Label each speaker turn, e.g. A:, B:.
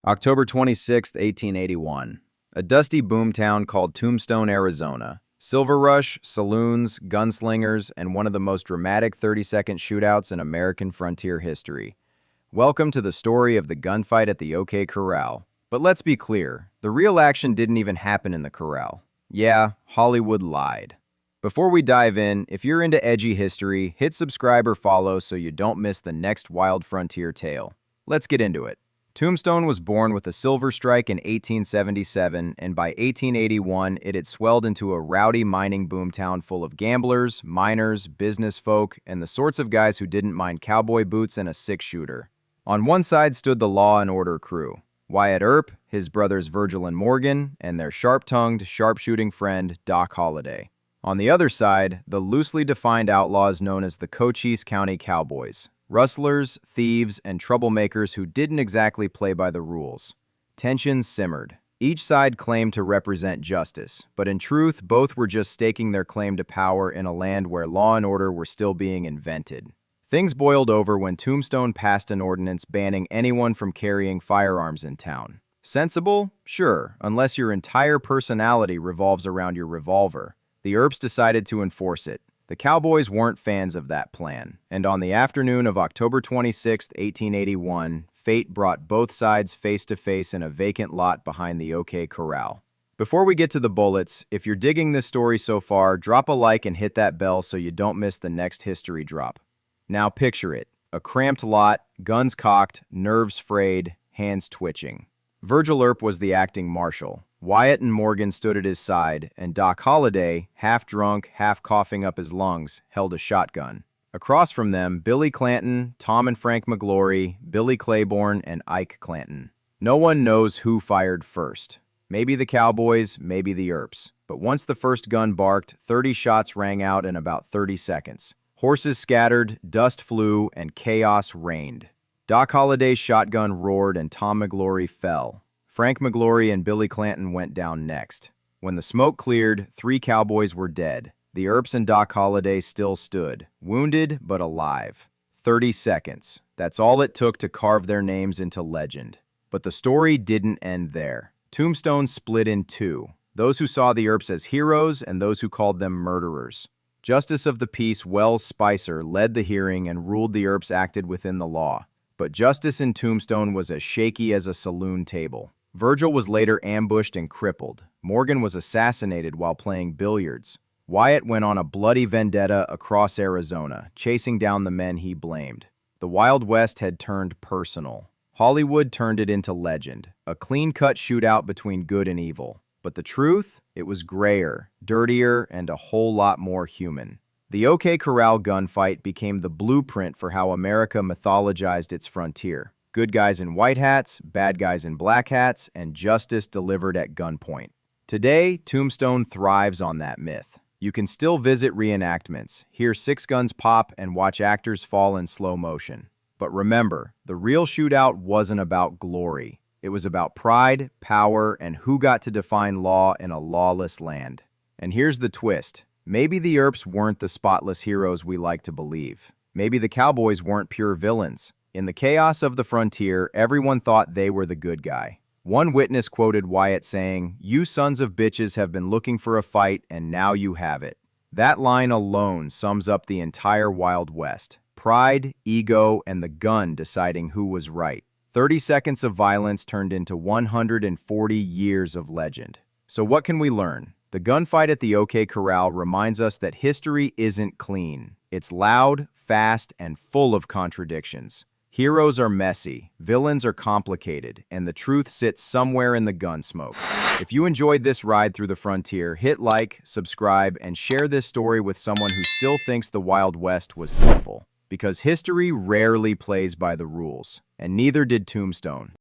A: October 26, 1881. A dusty boomtown called Tombstone, Arizona. Silver rush, saloons, gunslingers, and one of the most dramatic 30-second shootouts in American frontier history. Welcome to the story of the gunfight at the OK Corral. But let's be clear, the real action didn't even happen in the Corral. Yeah, Hollywood lied. Before we dive in, if you're into edgy history, hit subscribe or follow so you don't miss the next wild frontier tale. Let's get into it. Tombstone was born with a silver strike in 1877, and by 1881 it had swelled into a rowdy mining boomtown full of gamblers, miners, business folk, and the sorts of guys who didn't mind cowboy boots and a six-shooter. On one side stood the law and order crew: Wyatt Earp, his brothers Virgil and Morgan, and their sharp-tongued, sharpshooting friend Doc Holliday. On the other side, the loosely defined outlaws known as the Cochise County Cowboys. Rustlers, thieves, and troublemakers who didn't exactly play by the rules. Tensions simmered. Each side claimed to represent justice, but in truth, both were just staking their claim to power in a land where law and order were still being invented. Things boiled over when Tombstone passed an ordinance banning anyone from carrying firearms in town. Sensible? Sure, unless your entire personality revolves around your revolver. The Earps decided to enforce it. The Cowboys weren't fans of that plan, and on the afternoon of October 26, 1881, fate brought both sides face-to-face in a vacant lot behind the OK Corral. Before we get to the bullets, if you're digging this story so far, drop a like and hit that bell so you don't miss the next history drop. Now picture it: a cramped lot, guns cocked, nerves frayed, hands twitching. Virgil Earp was the acting marshal. Wyatt and Morgan stood at his side, and Doc Holliday, half drunk, half coughing up his lungs, held a shotgun. Across from them, Billy Clanton, Tom and Frank McLaury, Billy Claiborne, and Ike Clanton. No one knows who fired first. Maybe the Cowboys, maybe the Earps. But once the first gun barked, 30 shots rang out in about 30 seconds. Horses scattered, dust flew, and chaos reigned. Doc Holliday's shotgun roared and Tom McLaury fell. Frank McLaury and Billy Clanton went down next. When the smoke cleared, 3 cowboys were dead. The Earps and Doc Holliday still stood, wounded but alive. 30 seconds. That's all it took to carve their names into legend. But the story didn't end there. Tombstone split in two: those who saw the Earps as heroes and those who called them murderers. Justice of the Peace Wells Spicer led the hearing and ruled the Earps acted within the law. But justice in Tombstone was as shaky as a saloon table. Virgil was later ambushed and crippled. Morgan was assassinated while playing billiards. Wyatt went on a bloody vendetta across Arizona, chasing down the men he blamed. The Wild West had turned personal. Hollywood turned it into legend, a clean-cut shootout between good and evil. But the truth? It was grayer, dirtier, and a whole lot more human. The OK Corral gunfight became the blueprint for how America mythologized its frontier. Good guys in white hats, bad guys in black hats, and justice delivered at gunpoint. Today, Tombstone thrives on that myth. You can still visit reenactments, hear 6 guns pop, and watch actors fall in slow motion. But remember, the real shootout wasn't about glory. It was about pride, power, and who got to define law in a lawless land. And here's the twist. Maybe the Earps weren't the spotless heroes we like to believe. Maybe the Cowboys weren't pure villains. In the chaos of the frontier, everyone thought they were the good guy. One witness quoted Wyatt saying, "You sons of bitches have been looking for a fight, and now you have it." That line alone sums up the entire Wild West. Pride, ego, and the gun deciding who was right. 30 seconds of violence turned into 140 years of legend. So what can we learn? The gunfight at the OK Corral reminds us that history isn't clean. It's loud, fast, and full of contradictions. Heroes are messy, villains are complicated, and the truth sits somewhere in the gunsmoke. If you enjoyed this ride through the frontier, hit like, subscribe, and share this story with someone who still thinks the Wild West was simple. Because history rarely plays by the rules, and neither did Tombstone.